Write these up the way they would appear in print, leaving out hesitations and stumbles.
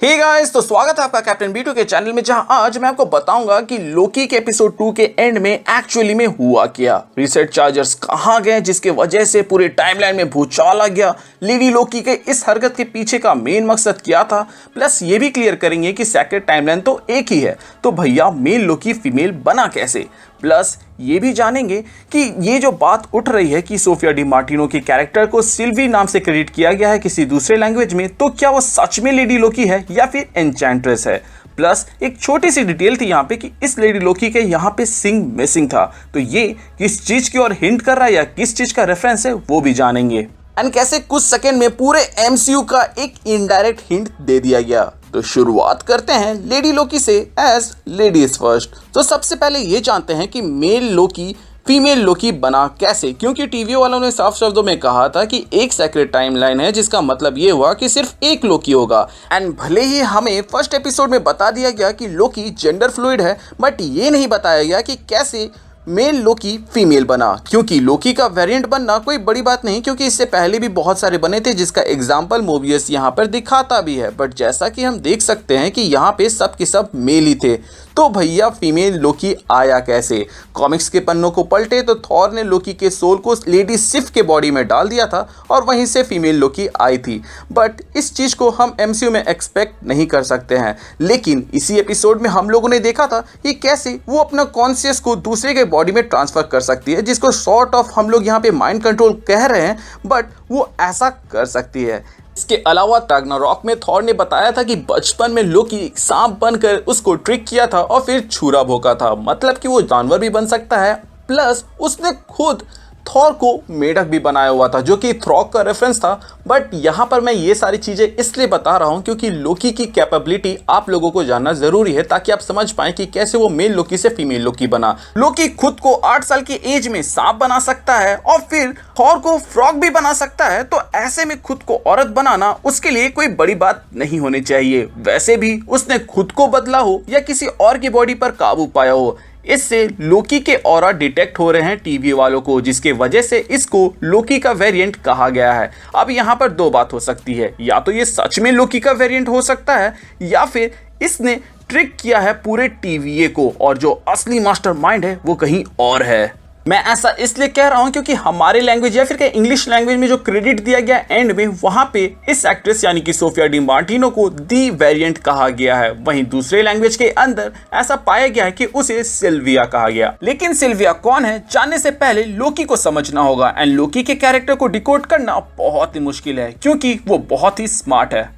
Hey guys, तो स्वागत है आपका कैप्टन B2 के चैनल में, जहां आज मैं आपको बताऊंगा कि लोकी के एपिसोड 2 के एंड में एक्चुअली में हुआ क्या। रीसेट चार्जर्स कहां गए जिसके वजह से पूरे टाइमलाइन में भूचाल आ गया। लेडी लोकी के इस हरकत के पीछे का मेन मकसद क्या था। प्लस ये भी क्लियर करेंगे कि सेक्रेट टाइमलाइन तो एक ही है, तो भैया मेल लोकी फीमेल बना कैसे। प्लस ये भी जानेंगे कि ये जो बात उठ रही है कि सोफिया डी मार्टिनो के कैरेक्टर को सिल्वी नाम से क्रेडिट किया गया है किसी दूसरे लैंग्वेज में, तो क्या वो सच में लेडी लोकी है या फिर एन्चेंट्रेस है। प्लस एक छोटी सी डिटेल थी यहाँ पे कि इस लेडी लोकी के यहाँ पे सिंग मिसिंग था, तो ये किस चीज की ओर हिंट कर रहा है या किस चीज का रेफरेंस है वो भी जानेंगे। एंड कैसे कुछ सेकंड में पूरे एमसीयू का एक इनडायरेक्ट हिंट दे दिया गया। तो शुरुआत करते हैं लेडी लोकी से एज लेडीज फर्स्ट। तो सबसे पहले ये जानते हैं कि मेल लोकी फीमेल लोकी बना कैसे, क्योंकि टीवी वालों ने साफ शब्दों में कहा था कि एक सेक्रेट टाइमलाइन है, जिसका मतलब ये हुआ कि सिर्फ एक लोकी होगा। एंड भले ही हमें फर्स्ट एपिसोड में बता दिया गया कि लोकी जेंडर फ्लूइड है, बट ये नहीं बताया गया कि कैसे मेल लोकी फीमेल बना। क्योंकि लोकी का वेरिएंट बनना कोई बड़ी बात नहीं, क्योंकि इससे पहले भी बहुत सारे बने थे, जिसका एग्जाम्पल मोबियस यहाँ पर दिखाता भी है। बट जैसा कि हम देख सकते हैं कि यहाँ पे सब के सब मेल ही थे, तो भैया फीमेल लोकी आया कैसे। कॉमिक्स के पन्नों को पलटे तो थॉर ने लोकी के सोल को लेडी सिफ के बॉडी में डाल दिया था और वहीं से फीमेल लोकी आई थी। बट इस चीज़ को हम एमसीयू में एक्सपेक्ट नहीं कर सकते हैं। लेकिन इसी एपिसोड में हम लोगों ने देखा था कि कैसे वो अपना कॉन्शियस को दूसरे के बॉडी में ट्रांसफर कर सकती है, जिसको सॉर्ट ऑफ हम लोग यहाँ पे माइंड कंट्रोल कह रहे हैं, बट वो ऐसा कर सकती है। इसके अलावा रैग्नारॉक में थॉर ने बताया था कि बचपन में लोकी सांप बनकर उसको ट्रिक किया था और फिर छुरा भोंका था, मतलब कि वो जानवर भी बन सकता है। प्लस उसने खुद थॉर को मेढक भी बनाया हुआ था, जो कि थ्रॉक का रेफरेंस था। बट यहाँ पर मैं ये सारी चीज़ें इसलिए बता रहा हूँ क्योंकि लोकी की कैपेबिलिटी आप लोगों को जानना ज़रूरी है, ताकि आप समझ पाएं कि कैसे वो मेल लोकी से फीमेल लोकी बना। लोकी खुद को 8 साल की एज में सांप बना सकता है और फिर थॉर को फ्रॉग भी बना सकता है, तो ऐसे में खुद को औरत बनाना उसके लिए कोई बड़ी बात नहीं होनी चाहिए। वैसे भी उसने खुद को बदला हो या किसी और की बॉडी पर काबू पाया हो, इससे लोकी के ऑरा डिटेक्ट हो रहे हैं टीवी वालों को, जिसके वजह से इसको लोकी का वेरिएंट कहा गया है। अब यहाँ पर दो बात हो सकती है, या तो ये सच में लोकी का वेरिएंट हो सकता है या फिर इसने ट्रिक किया है पूरे टीवीए को और जो असली मास्टरमाइंड है वो कहीं और है। मैं ऐसा इसलिए कह रहा हूं क्योंकि हमारे लैंग्वेज या फिर इंग्लिश लैंग्वेज में जो क्रेडिट दिया गया एंड में, वहां पे इस एक्ट्रेस यानी कि सोफिया डी मार्टिनो को दी वेरिएंट कहा गया है। वहीं दूसरे लैंग्वेज के अंदर ऐसा पाया गया है कि उसे सिल्विया कहा गया। लेकिन सिल्विया कौन है जानने से पहले लोकी को समझना होगा। एंड लोकी के कैरेक्टर को डिकोड करना बहुत ही मुश्किल है, क्योंकि वो बहुत ही स्मार्ट है।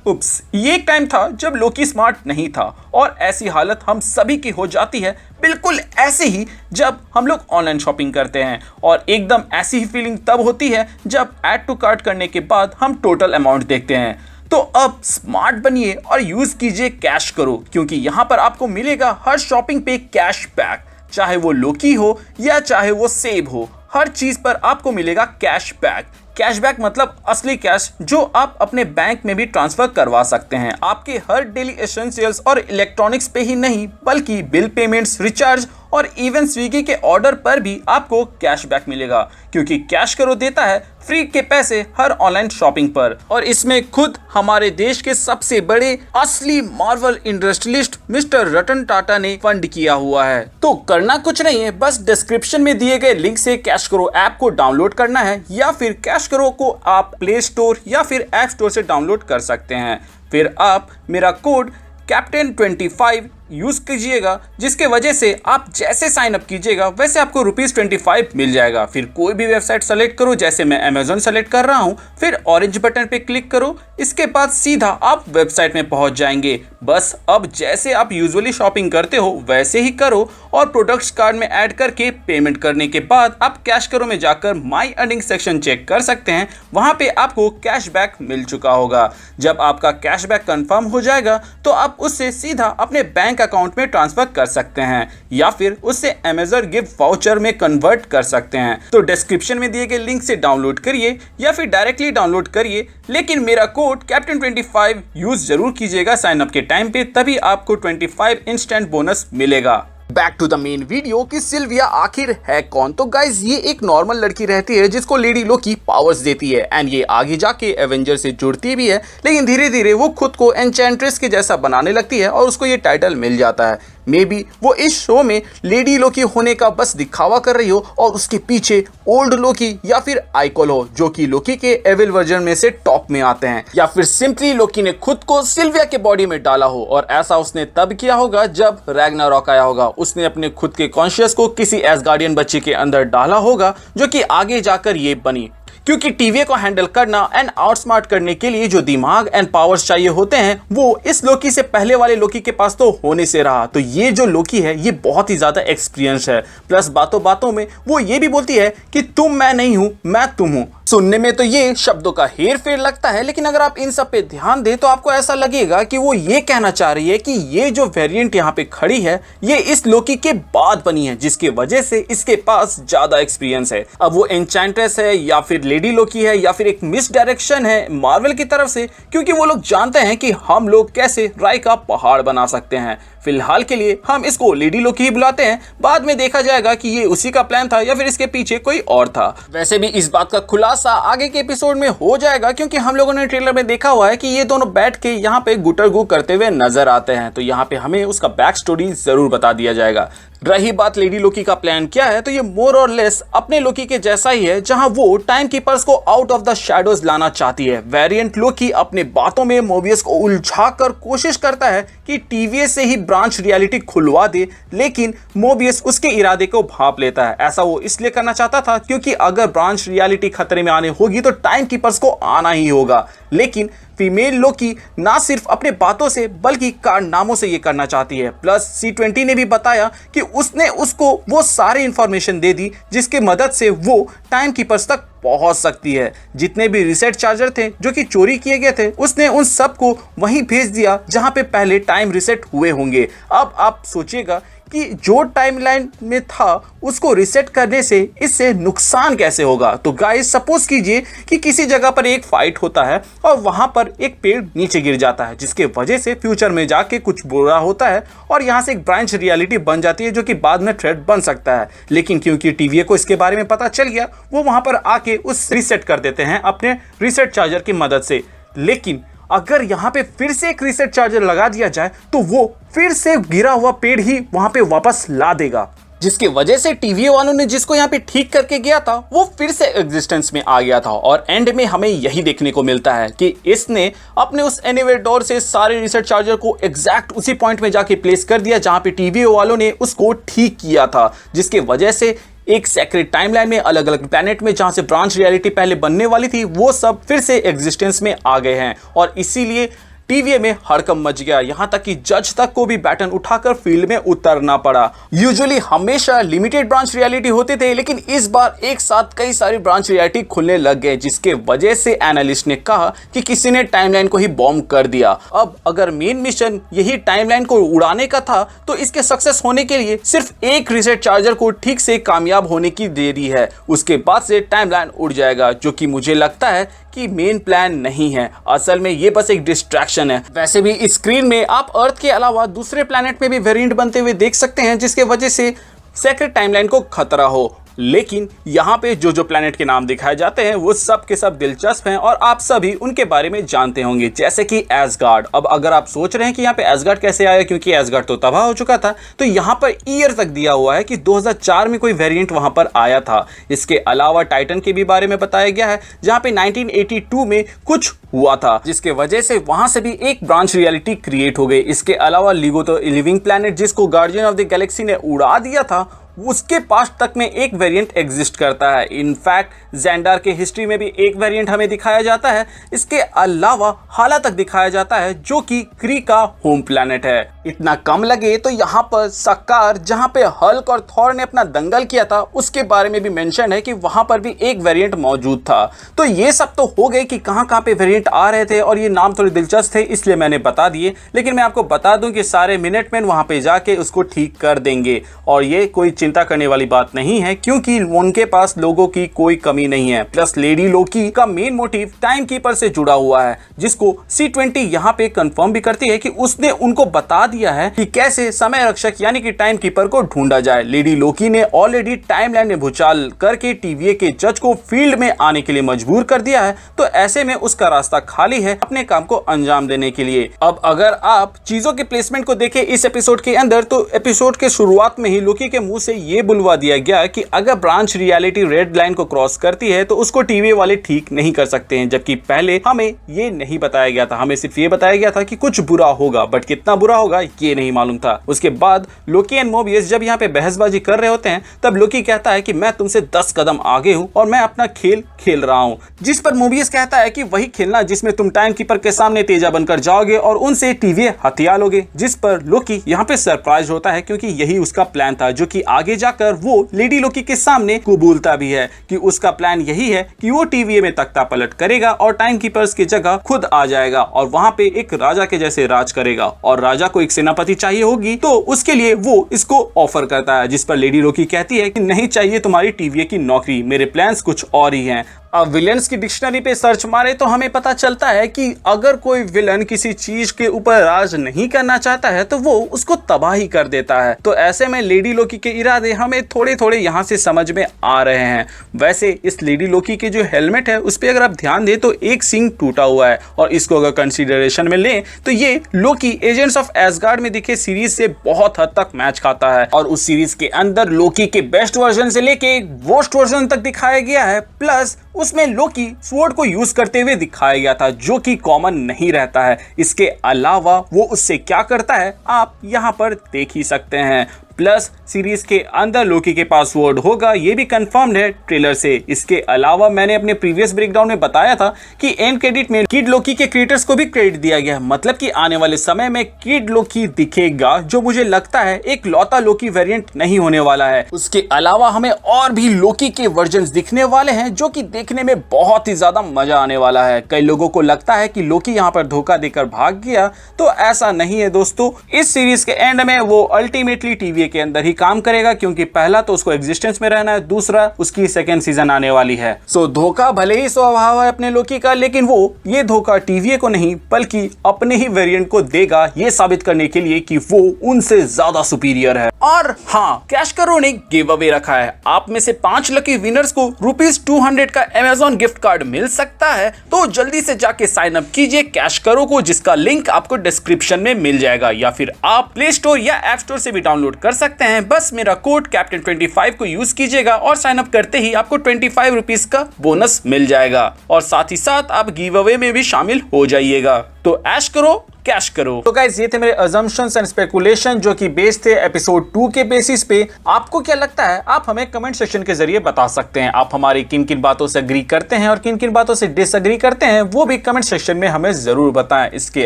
उप्स, ये एक टाइम था जब लोकी स्मार्ट नहीं था, और ऐसी हालत हम सभी की हो जाती है बिल्कुल ऐसे ही जब हम लोग ऑनलाइन शॉपिंग करते हैं। और एकदम ऐसी ही फीलिंग तब होती है जब ऐड टू कार्ट करने के बाद हम टोटल अमाउंट देखते हैं। तो अब स्मार्ट बनिए और यूज कीजिए कैश करो, क्योंकि यहाँ पर आपको मिलेगा हर शॉपिंग पे कैश बैक, चाहे वो लोकी हो या चाहे वो सेब हो, हर चीज पर आपको मिलेगा कैश बैक। कैशबैक मतलब असली कैश जो आप अपने बैंक में भी ट्रांसफर करवा सकते हैं। आपके हर डेली एसेंशियल्स और इलेक्ट्रॉनिक्स पे ही नहीं, बल्कि बिल पेमेंट्स, रिचार्ज और इवन स्विगी के ऑर्डर पर भी आपको कैशबैक मिलेगा, क्योंकि कैश करो देता है फ्री के पैसे हर ऑनलाइन शॉपिंग पर। और इसमें खुद हमारे देश के सबसे बड़े असली Marvel industrialist mister Ratan Tata ने फंड किया हुआ है। तो करना कुछ नहीं है, बस डिस्क्रिप्शन में दिए गए लिंक से कैश करो ऐप को डाउनलोड करना है, या फिर कैश करो को आप प्ले स्टोर या फिर ऐप स्टोर से डाउनलोड कर सकते हैं। फिर आप मेरा कोड कैप्टन 25 यूज कीजिएगा, जिसके वजह से आप जैसे साइन अप कीजिएगा वैसे आपको ₹25 मिल जाएगा। फिर कोई भी वेबसाइट सेलेक्ट करो, जैसे मैं अमेजोन सेलेक्ट कर रहा हूं, फिर ऑरेंज बटन पे क्लिक करो, इसके बाद सीधा आप वेबसाइट में पहुंच जाएंगे। बस अब जैसे आप यूजुअली शॉपिंग करते हो वैसे ही करो, और प्रोडक्ट्स कार्ड में ऐड करके पेमेंट करने के बाद आप कैश करो में जाकर माई अर्निंग सेक्शन चेक कर सकते हैं। वहां पे आपको कैशबैक मिल चुका होगा। जब आपका कैशबैक कंफर्म हो जाएगा तो आप उससे सीधा अपने बैंक अकाउंट में ट्रांसफर कर सकते हैं, या फिर उससे अमेजन गिफ्ट वाउचर में कन्वर्ट कर सकते हैं। तो डिस्क्रिप्शन में दिए गए लिंक से डाउनलोड करिए या फिर डायरेक्टली डाउनलोड करिए, लेकिन मेरा कोड कैप्टन 25 यूज जरूर कीजिएगा साइन अप के टाइम पे, तभी आपको 25 इंस्टेंट बोनस मिलेगा। Back to the main video कि सिल्विया आखिर है कौन। तो गाइज ये एक नॉर्मल लड़की रहती है जिसको लेडी लोकी पावर्स देती है एंड ये आगे जाके एवेंजर से जुड़ती भी है, लेकिन धीरे धीरे वो खुद को एन्चेंट्रेस के जैसा बनाने लगती है और उसको ये टाइटल मिल जाता है। मे बी वो इस शो में लेडी लोकी होने का बस दिखावा कर रही हो और उसके पीछे ओल्ड लोकी या फिर आइकोल हो जो कि लोकी के एविल वर्जन में से टॉप में आते हैं, या फिर सिंपली लोकी ने खुद को सिल्विया के बॉडी में डाला हो और ऐसा उसने तब किया होगा जब रैग्नारॉक आया होगा। उसने अपने खुद के कॉन्शियस को किसी एसगार्डियन बच्चे के अंदर डाला होगा जो कि आगे जाकर ये बनी, क्योंकि टीवीए को हैंडल करना एंड आउटस्मार्ट करने के लिए जो दिमाग एंड पावर्स चाहिए होते हैं वो इस लोकी से पहले वाले लोकी के पास तो होने से रहा। तो ये जो लोकी है ये बहुत ही ज्यादा एक्सपीरियंस है, प्लस बातों बातों में वो ये भी बोलती है कि तुम मैं नहीं हूं, मैं तुम हूं। सुनने में तो ये शब्दों का हेर फेर लगता है, लेकिन अगर आप इन सब पे ध्यान दें तो आपको ऐसा लगेगा कि वो ये कहना चाह रही है कि ये जो वेरिएंट यहाँ पे खड़ी है ये इस लोकी के बाद बनी है, जिसके वजह से इसके पास ज्यादा एक्सपीरियंस है। अब वो एन्चेंट्रेस है या फिर लेडी लोकी है या फिर एक मिस डायरेक्शन है मार्वल की तरफ से, क्योंकि वो लोग जानते हैं कि हम लोग कैसे राय का पहाड़ बना सकते हैं। फिलहाल के लिए हम इसको लेडी लोकी ही बुलाते हैं, बाद में देखा जाएगा कि ये उसी का प्लान था या फिर इसके पीछे कोई और था। वैसे भी इस बात का खुलासा आगे के एपिसोड में हो जाएगा, क्योंकि हम लोगों ने ट्रेलर में देखा हुआ है कि ये दोनों बैठ के यहाँ पे गुटरगू करते हुए नजर आते हैं, तो यहाँ पे हमें उसका बैक स्टोरी जरूर बता दिया जाएगा। रही बात लेडी लोकी का प्लान क्या है, तो ये मोर और लेस अपने लोकी के जैसा ही है, जहां वो टाइम कीपर्स को आउट ऑफ द शैडोज लाना चाहती है। वेरिएंट लोकी अपने बातों में मोबियस को उलझाकर कोशिश करता है कि टीवीए से ही ब्रांच रियलिटी खुलवा दे, लेकिन मोबियस उसके इरादे को भांप लेता है। ऐसा वो इसलिए करना चाहता था क्योंकि अगर ब्रांच रियलिटी खतरे में आने होगी तो टाइम कीपर्स को आना ही होगा, लेकिन फीमेल लोकी ना सिर्फ अपने बातों से बल्कि कारनामों से ये करना चाहती है। प्लस C20 ने भी बताया कि उसने उसको वो सारी इंफॉर्मेशन दे दी जिसके मदद से वो टाइम कीपर्स तक पहुंच सकती है। जितने भी रीसेट चार्जर थे जो कि चोरी किए गए थे उसने उन सब को वहीं भेज दिया जहां पे पहले टाइम रीसेट हुए होंगे। अब आप सोचिएगा कि जो टाइमलाइन में था उसको रीसेट करने से इससे नुकसान कैसे होगा। तो गाइस सपोज कीजिए कि किसी जगह पर एक फाइट होता है और वहां पर एक पेड़ नीचे गिर जाता है, जिसके वजह से फ्यूचर में जाके कुछ बुरा होता है और यहां से एक ब्रांच रियलिटी बन जाती है जो कि बाद में थ्रेट बन सकता है। लेकिन क्योंकि टीवीए को इसके बारे में पता चल गया, वो वहां पर आके उस रीसेट कर देते हैं अपने रीसेट चार्जर की मदद से। लेकिन अगर यहाँ पे फिर से एक रीसेट चार्जर लगा दिया जाए तो वो फिर से गिरा हुआ पेड़ ही वहां पे वापस ला देगा, जिसकी वजह से टीवीए वालों ने जिसको यहाँ पे ठीक करके गया था वो फिर से एग्जिस्टेंस में आ गया था। और एंड में हमें यही देखने को मिलता है कि इसने अपने उस एनीवेयर डोर से सारे रीसेट चार्जर को एग्जैक्ट उसी पॉइंट में जाके प्लेस कर दिया जहां पे टीवीए वालों ने उसको ठीक किया था, जिसके वजह से एक सेक्रेट टाइमलाइन में अलग अलग प्लैनेट में जहां से ब्रांच रियलिटी पहले बनने वाली थी वो सब फिर से एग्जिस्टेंस में आ गए हैं। और इसीलिए टीवीए में हड़कंप मच गया, यहां तक कि जज तक को भी बैटन उठाकर फील्ड में उतरना पड़ा। यूजुअली हमेशा लिमिटेड ब्रांच रियलिटी होते थे, लेकिन इस बार एक साथ कई सारी ब्रांच रियलिटी खुलने लग गए, जिसके वजह से एनालिस्ट ने कहा कि किसी ने टाइमलाइन को ही बॉम्ब कर दिया। अब अगर मेन मिशन यही टाइमलाइन को उड़ाने का था तो इसके सक्सेस होने के लिए सिर्फ एक रीसेट चार्जर को ठीक से कामयाब होने की देरी है, उसके बाद से टाइमलाइन उड़ जाएगा, जो कि मुझे लगता है कि मेन प्लान नहीं है, असल में ये बस एक डिस्ट्रैक्शन है। वैसे भी इस स्क्रीन में आप अर्थ के अलावा दूसरे प्लैनेट में भी वेरिएंट बनते हुए देख सकते हैं, जिसके वजह से सेक्रेट टाइमलाइन को खतरा हो। लेकिन यहाँ पे जो जो प्लैनेट के नाम दिखाए जाते हैं वो सब के सब दिलचस्प हैं और आप सभी उनके बारे में जानते होंगे, जैसे कि एसगार्ड। अब अगर आप सोच रहे हैं कि यहाँ पे एसगार्ड कैसे आया, क्योंकि एसगार्ड तो तबाह हो चुका था, तो यहाँ पर ईयर तक दिया हुआ है कि 2004 में कोई वेरिएंट वहां पर आया था। इसके अलावा टाइटन के भी बारे में बताया गया है, जहाँ पे 1982 में कुछ हुआ था, जिसके वजह से वहां से भी एक ब्रांच रियलिटी क्रिएट हो गई। इसके अलावा लिगो तो लिविंग प्लैनेट जिसको गार्डियन ऑफ द गैलेक्सी ने उड़ा दिया था, उसके पास तक में एक वेरिएंट एग्जिस्ट करता है। इनफैक्ट ज़ेंडार के हिस्ट्री में भी एक वेरिएंट हमें दिखाया जाता है। इसके अलावा हाला तक दिखाया जाता है जो कि क्री का होम प्लैनेट है। इतना कम लगे तो यहाँ पर सकार, जहाँ पे हल्क और थॉर ने अपना दंगल किया था, उसके बारे में भी मेंशन है कि वहां पर भी एक वेरिएंट मौजूद था। तो ये सब तो हो गए कि कहाँ कहाँ पे वेरिएंट आ रहे थे, और ये नाम थोड़े दिलचस्प थे इसलिए मैंने बता दिए। लेकिन मैं आपको बता दूं कि सारे मिनटमैन वहां पे जाके उसको ठीक कर देंगे और ये कोई चिंता करने वाली बात नहीं है, क्योंकि उनके पास लोगों की कोई कमी नहीं है। प्लस लेडी लोकी का मेन मोटिव टाइम कीपर से जुड़ा हुआ है, जिसको C20 यहाँ पे कंफर्म भी करती है कि उसने उनको बता दिया है कि कैसे समय रक्षक यानी कि टाइम कीपर को ढूंढा जाए। लेडी लोकी ने ऑलरेडी टाइमलाइन में भूचाल करके TVA के जज को फील्ड में आने के लिए मजबूर कर दिया है, तो ऐसे में उसका रास्ता खाली है अपने काम को अंजाम देने के लिए। अब अगर आप चीजों के प्लेसमेंट को देखें इस एपिसोड के अंदर, तो एपिसोड के शुरुआत में ही लोकी के मुंह से ये बुलवा दिया गया कि अगर ब्रांच रियलिटी रेड लाइन को क्रॉस करती है तो उसको टीवी वाले ठीक नहीं कर सकते हैं, जबकि पहले हमें ये नहीं बताया गया था। हमें सिर्फ ये बताया गया था कि कुछ बुरा होगा, बट कितना बुरा होगा ये नहीं मालूम था। उसके बाद लोकी एंड मोबियस जब यहाँ पे बहसबाजी कर रहे होते हैं, तब लोकी कहता है कि मैं तुमसे 10 कदम आगे हूँ और मैं अपना खेल खेल रहा हूँ, जिस पर मोबियस कहता है कि वही खेलना जिसमें तुम टाइम कीपर के सामने तेजा बनकर जाओगे और उनसे टीवी हथिया लोगे। जिस पर लोकी यहाँ पे सरप्राइज होता है, क्योंकि यही उसका प्लान था, जो कि आगे जाकर वो लेडी लोकी के सामने कबूलता भी है कि उसका प्लान यही है कि वो टीवी में तख्ता पलट करेगा और टाइम कीपर्स की जगह खुद आ जाएगा और वहां पे एक राजा के जैसे राज करेगा। और राजा को एक सेनापति चाहिए होगी, तो उसके लिए वो इसको ऑफर करता है, जिस पर लेडी लोकी कहती है कि नहीं चाहिए तुम्हारी टीवी की नौकरी, मेरे प्लान्स कुछ और ही हैं। अब विलेन्स की डिक्शनरी पे सर्च मारे तो हमें पता चलता है कि अगर कोई विलन किसी चीज के ऊपर राज नहीं करना चाहता है तो वो उसको तबाही कर देता है। तो ऐसे में लेडी लोकी के इरादे हमें थोड़े थोड़े यहाँ से समझ में आ रहे हैं। वैसे इस लेडी लोकी के जो हेलमेट है उस पर अगर आप ध्यान दें तो एक सींग टूटा हुआ है, और इसको अगर कंसिडरेशन में लें तो ये लोकी एजेंट्स ऑफ एसगार्ड में दिखे सीरीज से बहुत हद तक मैच खाता है। और उस सीरीज के अंदर लोकी के बेस्ट वर्जन से लेके वर्स्ट वर्जन तक दिखाया गया है, प्लस उसमें लोकी स्वॉर्ड को यूज करते हुए दिखाया गया था, जो कि कॉमन नहीं रहता है। इसके अलावा वो उससे क्या करता है आप यहां पर देख ही सकते हैं। प्लस सीरीज के अंदर लोकी के पास स्वॉर्ड होगा, ये भी कंफर्म्ड है ट्रेलर से। इसके अलावा मैंने अपने प्रीवियस ब्रेकडाउन में बताया था कि एंड क्रेडिट में किड लोकी के क्रिएटर्स को भी क्रेडिट दिया गया, मतलब कि आने वाले समय में किड लोकी दिखेगा, जो मुझे लगता है एक लौता लोकी वेरिएंट नहीं होने वाला है। उसके अलावा हमें और भी लोकी के वर्जन्स दिखने वाले हैं, जो कि देखने में बहुत ही ज्यादा मजा आने वाला है। कई लोगों को लगता है कि लोकी यहाँ पर धोखा देकर भाग गया, तो ऐसा नहीं है दोस्तों। इस सीरीज के एंड में वो अल्टीमेटली टीवी के अंदर ही काम करेगा, क्योंकि पहला तो उसको एग्जिस्टेंस में रहना है, दूसरा उसकी सेकंड सीजन आने वाली है। सो धोखा भले ही स्वभाव है अपने लोकी का, लेकिन वो ये धोखा टीवी को नहीं बल्कि अपने ही वेरिएंट को देगा, ये साबित करने के लिए कि वो उनसे ज्यादा सुपीरियर है। और हाँ, कैश करो ने गिव अवे रखा है। आप में से 5 लकी विनर्स को ₹200 का Amazon गिफ्ट कार्ड मिल सकता है, तो जल्दी से जाके साइन अप कीजिए कैश करो को, जिसका लिंक आपको डिस्क्रिप्शन में मिल जाएगा, या फिर आप प्ले स्टोर या ऐप स्टोर से भी डाउनलोड कर सकते हैं। बस मेरा कोड कैप्टन25 को यूज कीजिएगा और साइन अप करते ही आपको ₹25 का बोनस मिल जाएगा, और साथ ही साथ आप गिव अवे में भी शामिल हो जाइएगा। तो ऐश करो कैश करो। तो गाइस, ये थे मेरे अजम्पशंस एंड स्पेकुलेशन, जो कि बेस्ड थे एपिसोड 2 के बेसिस पे। आपको क्या लगता है आप हमें कमेंट सेक्शन के जरिए बता सकते हैं। आप हमारी किन किन बातों से एग्री करते हैं और किन किन बातों से डिसएग्री करते हैं, वो भी कमेंट सेक्शन में हमें जरूर बताएं। इसके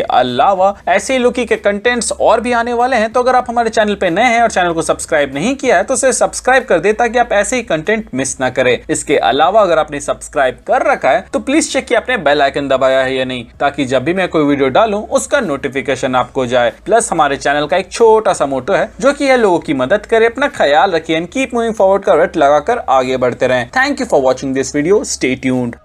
अलावा ऐसे ही लोकी के कंटेंट्स और भी आने वाले हैं, तो अगर आप हमारे चैनल पे नए हैं और चैनल को सब्सक्राइब नहीं किया है तो उसे सब्सक्राइब कर दे, ताकि आप ऐसे ही कंटेंट मिस ना करें। इसके अलावा अगर आपने सब्सक्राइब कर रखा है तो प्लीज चेक किया आपने बेल आइकन दबाया है या नहीं, ताकि जब भी मैं कोई वीडियो डालूं उसका नोटिफिकेशन आपको जाए। प्लस हमारे चैनल का एक छोटा सा मोटो है, जो कि है लोगों की मदद करे, अपना ख्याल रखिए एंड कीप मूविंग फॉरवर्ड का रट लगाकर आगे बढ़ते रहें। Thank you for watching this video, stay tuned.